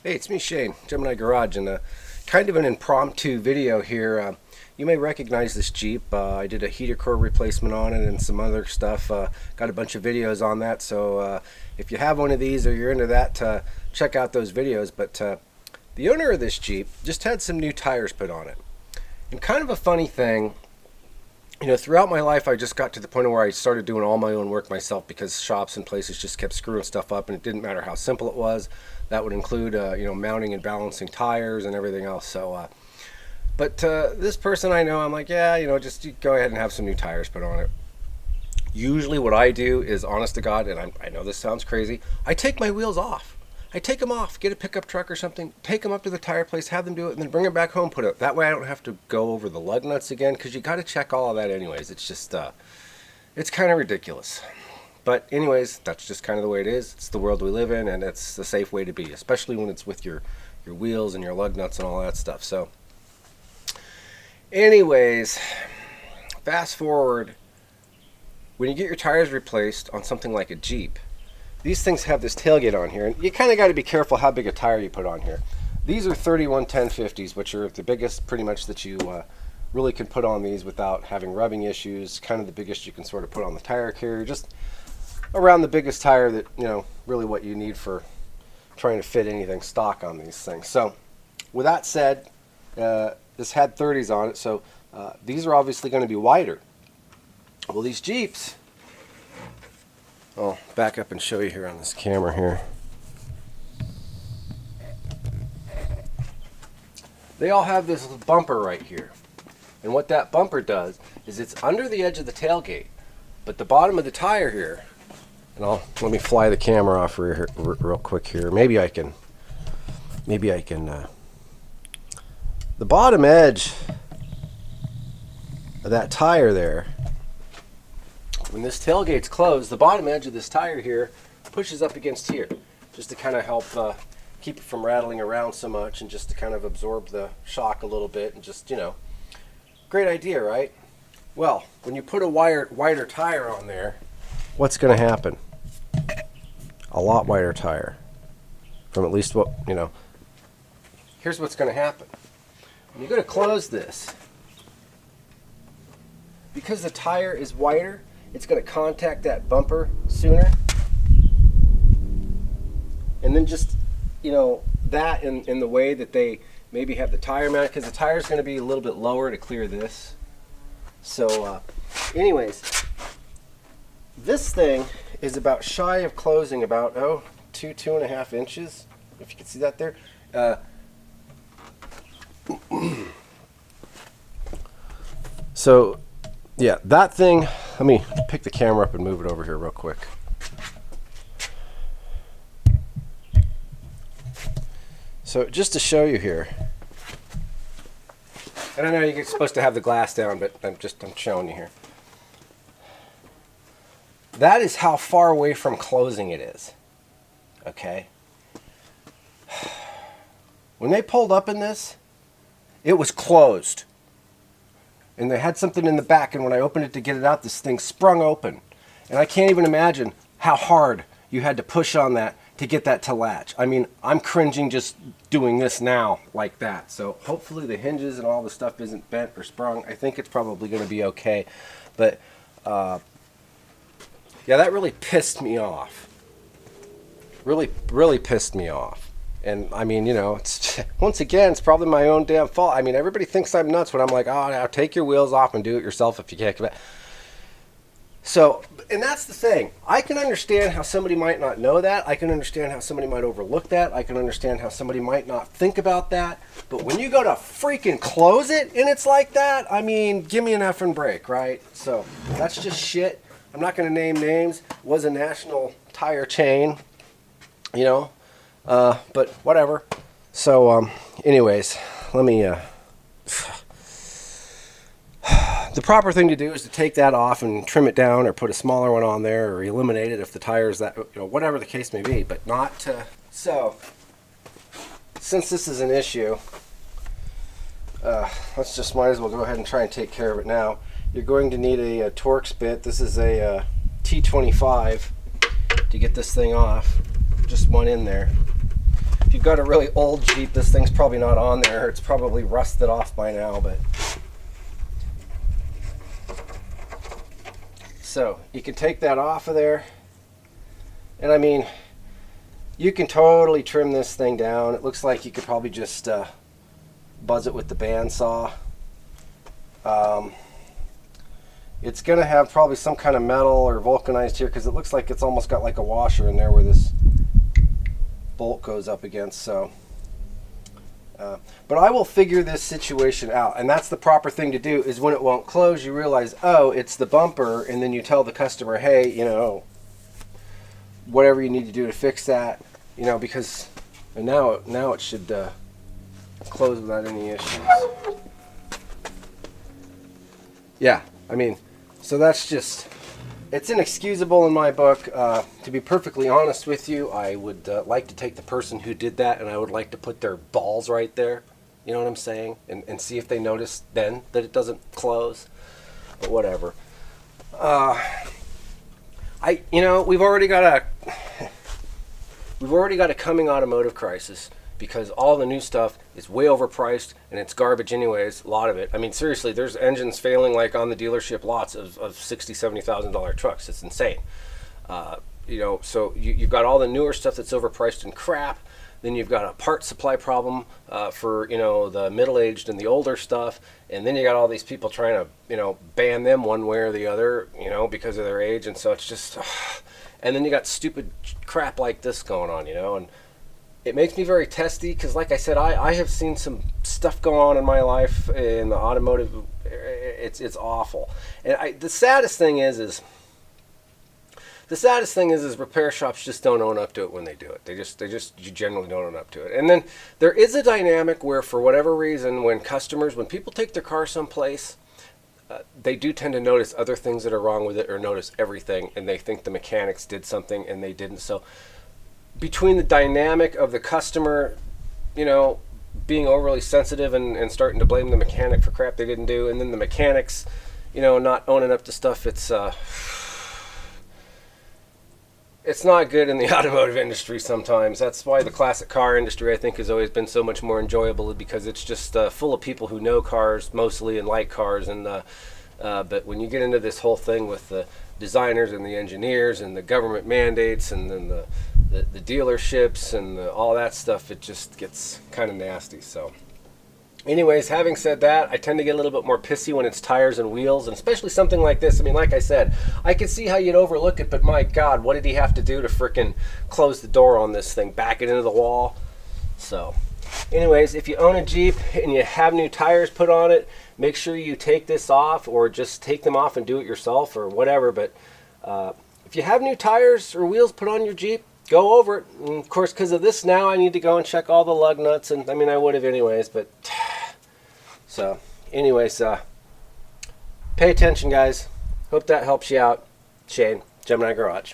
Hey, it's me, Shane, Gemini Garage, and kind of an impromptu video here. You may recognize this Jeep. I did a heater core replacement on it and some other stuff. Got a bunch of videos on that, so if you have one of these or you're into that, check out those videos. But the owner of this Jeep just had some new tires put on it. And kind of a funny thing, you know, throughout my life I just got to the point where I started doing all my own work myself because shops and places just kept screwing stuff up, and it didn't matter how simple it was. That would include you know, mounting and balancing tires and everything else. So but this person I know, I'm like, yeah, you know, just go ahead and have some new tires put on it. Usually what I do is, honest to God, and I know this sounds crazy, I take my wheels off. I take them off, get a pickup truck or something, take them up to the tire place, have them do it, and then bring them back home, put it. That way I don't have to go over the lug nuts again, because you got to check all of that anyways. It's just, it's kind of ridiculous. But anyways, that's just kind of the way it is. It's the world we live in, and it's the safe way to be, especially when it's with your wheels and your lug nuts and all that stuff. So anyways, fast forward, when you get your tires replaced on something like a Jeep, these things have this tailgate on here, and you kind of got to be careful how big a tire you put on here. These are 31 1050s, which are the biggest pretty much that you really can put on these without having rubbing issues. Kind of the biggest you can sort of put on the tire carrier, just around the biggest tire that, you know, really what you need for trying to fit anything stock on these things. So with that said, this had 30s on it, so these are obviously going to be wider. Well, these Jeeps, I'll back up and show you here on this camera here. They all have this bumper right here. And what that bumper does is it's under the edge of the tailgate, but the bottom of the tire here, and let me fly the camera off real quick here. Maybe I can, the bottom edge of that tire there, when this tailgate's closed, the bottom edge of this tire here pushes up against here, just to kind of help keep it from rattling around so much, and just to kind of absorb the shock a little bit, and just, you know, great idea, right? Well, when you put a wider tire on there, what's going to happen? A lot wider tire. From at least what, you know, here's what's going to happen. When you're going to close this, because the tire is wider, it's going to contact that bumper sooner. And then just, you know, that in the way that they maybe have the tire mounted, because the tire is going to be a little bit lower to clear this. So anyways, this thing is about shy of closing about 2.5 inches, if you can see that there. So yeah, that thing, let me pick the camera up and move it over here real quick. So just to show you here, and I know you're supposed to have the glass down, but I'm showing you here. That is how far away from closing it is. Okay? When they pulled up in this, it was closed. And they had something in the back, and when I opened it to get it out, this thing sprung open. And I can't even imagine how hard you had to push on that to get that to latch. I mean, I'm cringing just doing this now like that. So hopefully the hinges and all the stuff isn't bent or sprung. I think it's probably going to be okay. But yeah, that really pissed me off. Really pissed me off. And I mean, you know, it's once again, it's probably my own damn fault. I mean, everybody thinks I'm nuts when I'm like, oh, now take your wheels off and do it yourself if you can't. So, and that's the thing. I can understand how somebody might not know that. I can understand how somebody might overlook that. I can understand how somebody might not think about that. But when you go to freaking close it and it's like that, I mean, give me an effing break, right? So that's just shit. I'm not going to name names. It was a national tire chain, you know, but whatever. So anyways, let me the proper thing to do is to take that off and trim it down, or put a smaller one on there, or eliminate it if the tire's that, you know, whatever the case may be, but not to. So since this is an issue, let's just might as well go ahead and try and take care of it now. You're going to need a Torx bit. This is a T25 to get this thing off. Just one in there. If you've got a really old Jeep, this thing's probably not on there. It's probably rusted off by now, but so you can take that off of there, and I mean, you can totally trim this thing down. It looks like you could probably just buzz it with the bandsaw. It's gonna have probably some kind of metal or vulcanized here, because it looks like it's almost got like a washer in there where this bolt goes up against. So but I will figure this situation out, and that's the proper thing to do. Is when it won't close, you realize, oh, it's the bumper, and then you tell the customer, hey, you know, whatever you need to do to fix that, you know, because and now it should close without any issues. Yeah, I mean, so that's just, it's inexcusable in my book. To be perfectly honest with you, I would like to take the person who did that, and I would like to put their balls right there, you know what I'm saying, and see if they notice then that it doesn't close, but whatever. We've already got a coming automotive crisis, because all the new stuff is way overpriced and it's garbage anyways, a lot of it. I mean, seriously, there's engines failing like on the dealership lots of $60,000, $70,000 trucks. It's insane. So you've got all the newer stuff that's overpriced and crap. Then you've got a part supply problem for, the middle-aged and the older stuff. And then you got all these people trying to, ban them one way or the other, because of their age. And so it's just, and then you got stupid crap like this going on, and it makes me very testy, because like I said, I have seen some stuff go on in my life in the automotive. It's awful. And the saddest thing is repair shops just don't own up to it when they do it. You generally don't own up to it. And then there is a dynamic where, for whatever reason, when people take their car someplace, they do tend to notice other things that are wrong with it, or notice everything, and they think the mechanics did something and they didn't. So between the dynamic of the customer, being overly sensitive and starting to blame the mechanic for crap they didn't do, and then the mechanics, not owning up to stuff, it's not good in the automotive industry sometimes. That's why the classic car industry, I think, has always been so much more enjoyable, because it's just full of people who know cars mostly and like cars. And but when you get into this whole thing with the designers and the engineers and the government mandates and then the dealerships and all that stuff, it just gets kind of nasty. So anyways, having said that, I tend to get a little bit more pissy when it's tires and wheels, and especially something like this. I mean, like I said, I could see how you'd overlook it, but my God, what did he have to do to frickin' close the door on this thing, back it into the wall? So anyways, if you own a Jeep and you have new tires put on it, make sure you take this off, or just take them off and do it yourself or whatever. But if you have new tires or wheels put on your Jeep, go over it. And of course, because of this now, I need to go and check all the lug nuts, and I mean, I would have anyways, but so anyways, pay attention, guys. Hope that helps you out. Shane, Gemini Garage.